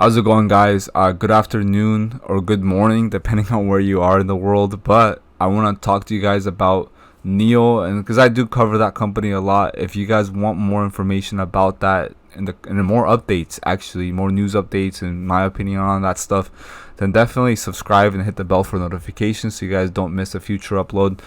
How's it going, guys? Good afternoon or good morning, depending on where you are in the world. But I want to talk to you guys about NIO, and because I do cover that company a lot. If you guys want more information about that and more updates, actually more news updates, and my opinion on that stuff, then definitely subscribe and hit the bell for notifications so you guys don't miss a future upload.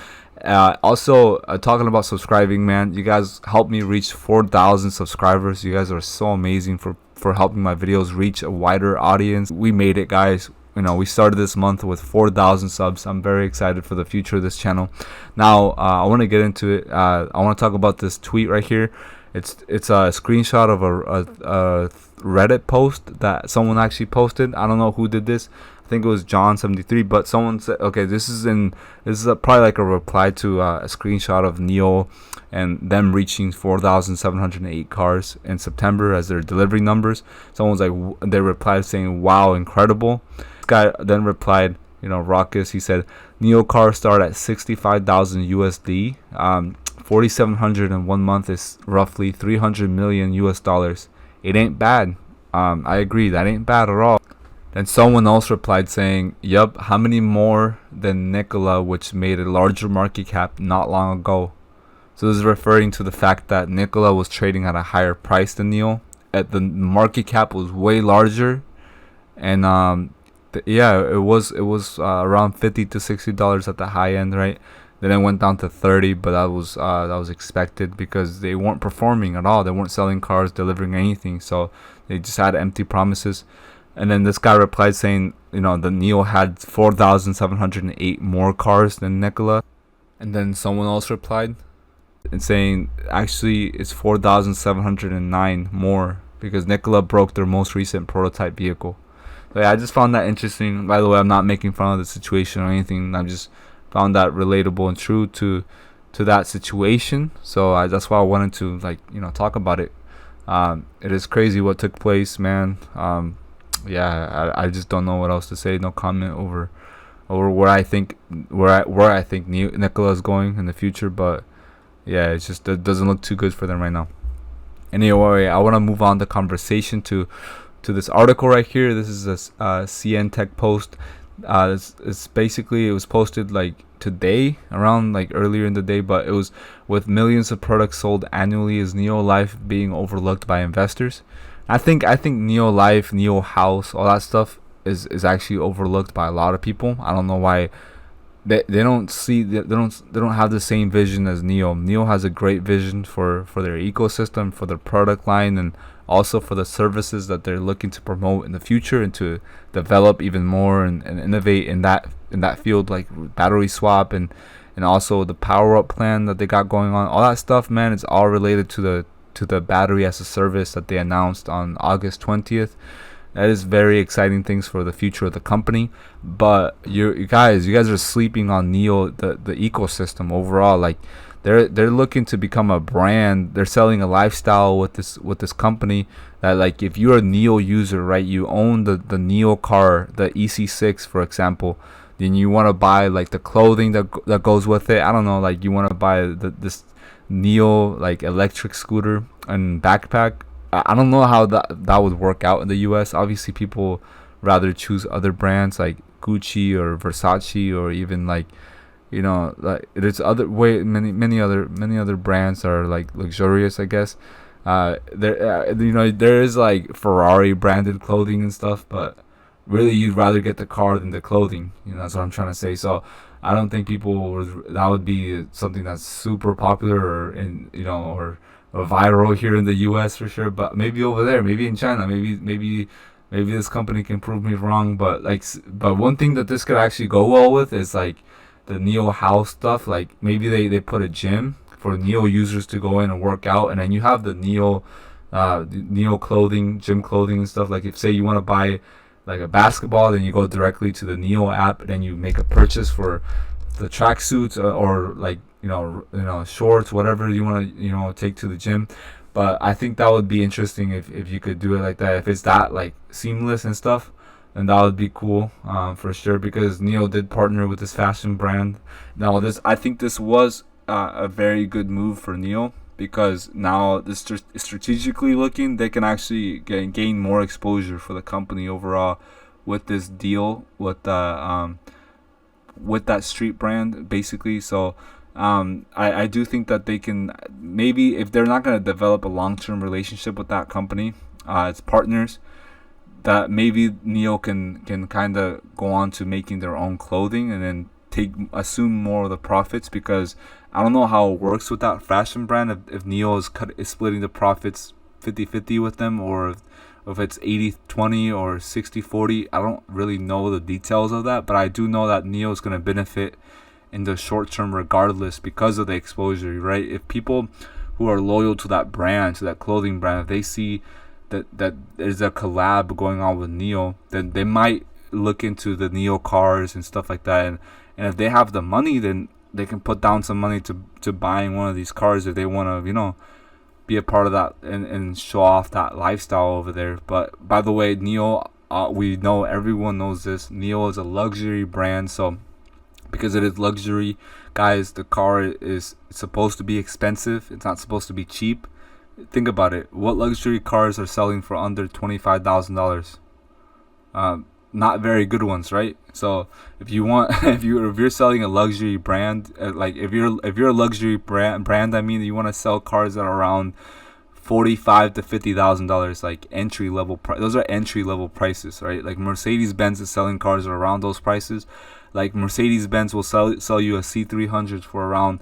Also, talking about subscribing, man, you guys helped me reach 4,000 subscribers. You guys are so amazing for helping my videos reach a wider audience. We made it, guys. We started this month with 4,000 subs. I'm very excited for the future of this channel. Now, I want to get into it. I want to talk about this tweet right here. It's a screenshot of a Reddit post that someone actually posted. I don't know who did this. I think it was John73, but someone said, okay, this is probably like a reply to a screenshot of NIO and them reaching 4,708 cars in September as their delivery numbers. Someone's like, they replied saying, wow, incredible. This guy then replied, raucous. He said, NIO cars start at 65,000 USD. 4,700 in 1 month is roughly 300 million US dollars. It ain't bad. I agree, that ain't bad at all. Then someone else replied saying, yup, how many more than Nikola, which made a larger market cap not long ago? So this is referring to the fact that Nikola was trading at a higher price than NIO. The market cap was way larger, and it was around $50 to $60 at the high end, right? Then it went down to 30, but that was expected because they weren't performing at all. They weren't selling cars, delivering anything, so they just had empty promises. And then this guy replied saying, the NIO had 4,708 more cars than Nikola. And then someone else replied and saying, actually, it's 4,709 more because Nikola broke their most recent prototype vehicle. So yeah, I just found that interesting. By the way, I'm not making fun of the situation or anything. I just found that relatable and true to that situation. So that's why I wanted to talk about it. It is crazy what took place, man. I just don't know what else to say. No comment over where I think Nikola is going in the future, but yeah, it doesn't look too good for them right now. Anyway, I want to move on the conversation to this article right here. This is a CN Tech post. It's basically, it was posted like today, around like earlier in the day, but it was with millions of products sold annually, is NIO Life being overlooked by investors? I think NIO Life, NIO House, all that stuff is actually overlooked by a lot of people. I don't know why they don't have the same vision as NIO. NIO has a great vision for their ecosystem, for their product line, and also for the services that they're looking to promote in the future and to develop even more and innovate in that field, like battery swap and also the power up plan that they got going on. All that stuff, man, it's all related to the battery as a service that they announced on August 20th. That is very exciting things for the future of the company. But you guys are sleeping on NIO, the ecosystem overall. Like they're looking to become a brand. They're selling a lifestyle with this company that, like, if you're a NIO user, right, you own the NIO car, the EC6 for example, then you want to buy like the clothing that goes with it. I don't know, like you want to buy this NIO like electric scooter and backpack. I don't know how that would work out in the US. Obviously people rather choose other brands like Gucci or Versace, or even like there's many other brands are like luxurious, I guess. There is like Ferrari branded clothing and stuff, but really you'd rather get the car than the clothing. That's what I'm trying to say. So I don't think that would be something that's super popular or viral here in the US for sure, but maybe over there, maybe in China, maybe this company can prove me wrong. But one thing that this could actually go well with is like the NIO House stuff. Like maybe they put a gym for NIO users to go in and work out, and then you have the NIO clothing, gym clothing and stuff. Like if say you want to buy like a basketball, then you go directly to the NIO app, and then you make a purchase for the tracksuits or like shorts, whatever you want to take to the gym. But I think that would be interesting if you could do it like that. If it's that like seamless and stuff, then that would be cool for sure, because NIO did partner with this fashion brand. Now I think this was a very good move for NIO. because now strategically looking, they can actually gain more exposure for the company overall with this deal with that street brand basically. So I do think that they can, maybe if they're not going to develop a long-term relationship with that company, as partners, that maybe NIO can kind of go on to making their own clothing and then assume more of the profits, because I don't know how it works with that fashion brand, if NIO is splitting the profits 50-50 with them, or if it's 80-20 or 60-40. I don't really know the details of that, but I do know that NIO is going to benefit in the short term regardless because of the exposure, right? If people who are loyal to that brand, to that clothing brand, if they see that there's a collab going on with NIO, then they might look into the NIO cars and stuff like that. And if they have the money, then they can put down some money to buying one of these cars if they want to, be a part of that and show off that lifestyle over there. But by the way, NIO, we know, everyone knows this, NIO is a luxury brand. So because it is luxury, guys, the car is supposed to be expensive. It's not supposed to be cheap. Think about it. What luxury cars are selling for under $25,000? Not very good ones, right? So if you want, if you're selling a luxury brand, like if you're a luxury brand, I mean, you want to sell cars that are around $45,000 to $50,000, like entry level price. Those are entry level prices, right? Like Mercedes-Benz is selling cars around those prices. Like Mercedes-Benz will sell you a C300 for around,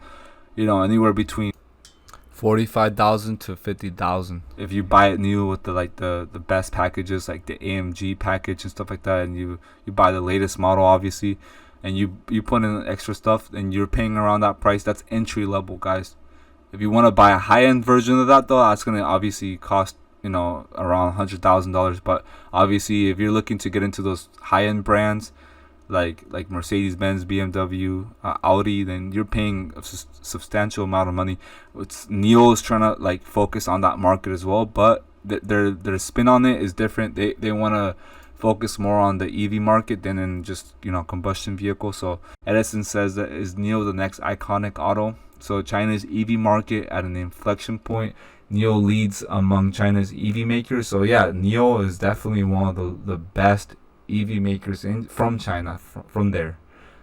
anywhere between $45,000 to $50,000 if you buy it new with the best packages, like the AMG package and stuff like that, and you buy the latest model, obviously, and you put in extra stuff, and you're paying around that price. That's entry level, guys. If you want to buy a high end version of that, though, that's gonna obviously cost around $100,000. But obviously, if you're looking to get into those high end brands, like Mercedes-Benz, BMW, Audi, then you're paying a substantial amount of money. NIO is trying to focus on that market as well, but their spin on it is different. They want to focus more on the EV market than in just combustion vehicle. So Edison says that is NIO the next iconic auto. So China's EV market at an inflection point. NIO leads among China's EV makers. So yeah, NIO is definitely one of the best EV makers from China, from there.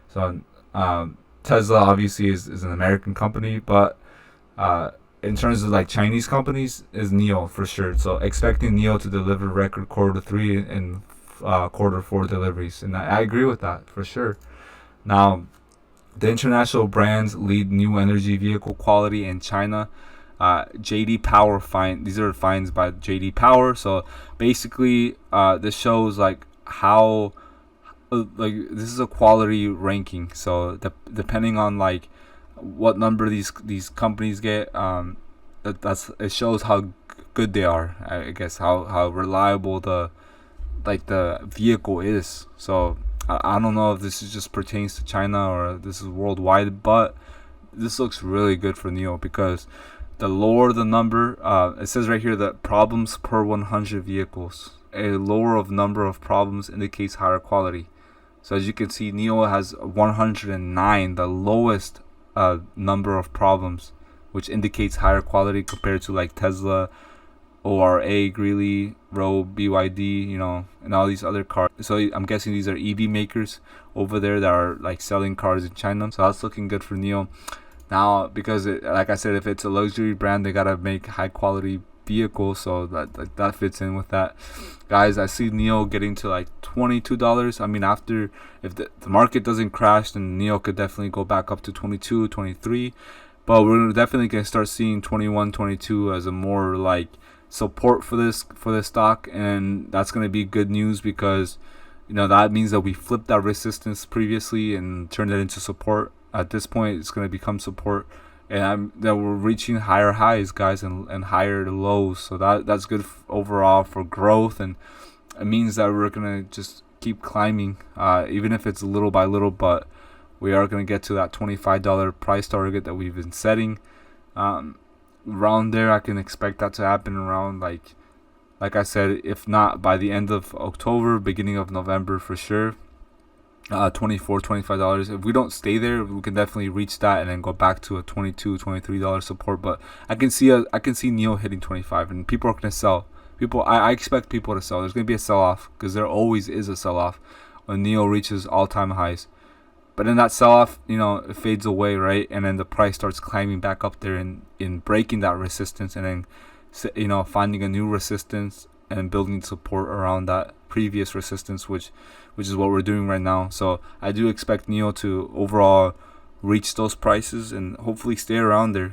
So Tesla obviously is an American company, but in terms of Chinese companies, is NIO for sure. So expecting NIO to deliver record Q3 and Q4 deliveries, and I agree with that for sure. Now, the international brands lead new energy vehicle quality in China. JD Power these are finds by JD Power. So basically, this shows how this is a quality ranking. So depending on what number these companies get, it shows how good they are. I guess how reliable the vehicle is. So I don't know if this just pertains to China or this is worldwide, but this looks really good for NIO, because the lower the number, it says right here that problems per 100 vehicles. A lower of number of problems indicates higher quality. So as you can see, NIO has 109, the lowest number of problems, which indicates higher quality compared to Tesla, ORA, Greeley, Rowe, BYD, and all these other cars. So I'm guessing these are EV makers over there that are selling cars in China. So that's looking good for NIO. Now, because like I said, if it's a luxury brand, they gotta make high quality vehicles, so that fits in with that. Guys, I see NIO getting to $22. I mean, after, if the market doesn't crash, then NIO could definitely go back up to 22, 23. But we're definitely gonna start seeing 21, 22 as a more support for this stock, and that's gonna be good news, because that means that we flipped that resistance previously and turned it into support. At this point, it's gonna become support, and that we're reaching higher highs, guys, and higher lows. So that's good overall for growth, and it means that we're gonna just keep climbing, even if it's little by little. But we are gonna get to that $25 price target that we've been setting. Around there, I can expect that to happen around like I said, if not by the end of October, beginning of November for sure. $24-25. If we don't stay there, we can definitely reach that and then go back to a $22-23 support. But I can see NIO hitting 25, and people are gonna sell. I expect people to sell. There's gonna be a sell off, because there always is a sell off when NIO reaches all-time highs. But then that sell off, it fades away, right? And then the price starts climbing back up there and in breaking that resistance, and then finding a new resistance and building support around that previous resistance, which is what we're doing right now. So I do expect NIO to overall reach those prices and hopefully stay around there,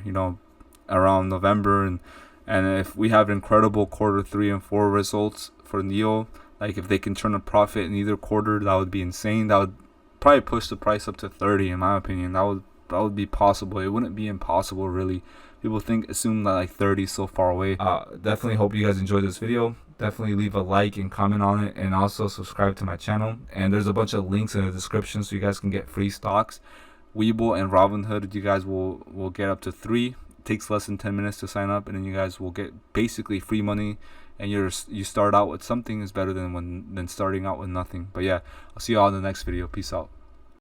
around November. And if we have incredible quarter 3 and 4 results for NIO, like if they can turn a profit in either quarter, that would be insane. That would probably push the price up to 30, in my opinion. That would be possible. It wouldn't be impossible, really. People assume that like 30 is so far away. Definitely hope you guys enjoyed this video. Definitely leave a like and comment on it, and also subscribe to my channel. And there's a bunch of links in the description so you guys can get free stocks. Webull and Robinhood, you guys will get up to 3. It takes less than 10 minutes to sign up, and then you guys will get basically free money. And you start out with something is better than starting out with nothing. But yeah, I'll see you all in the next video. Peace out.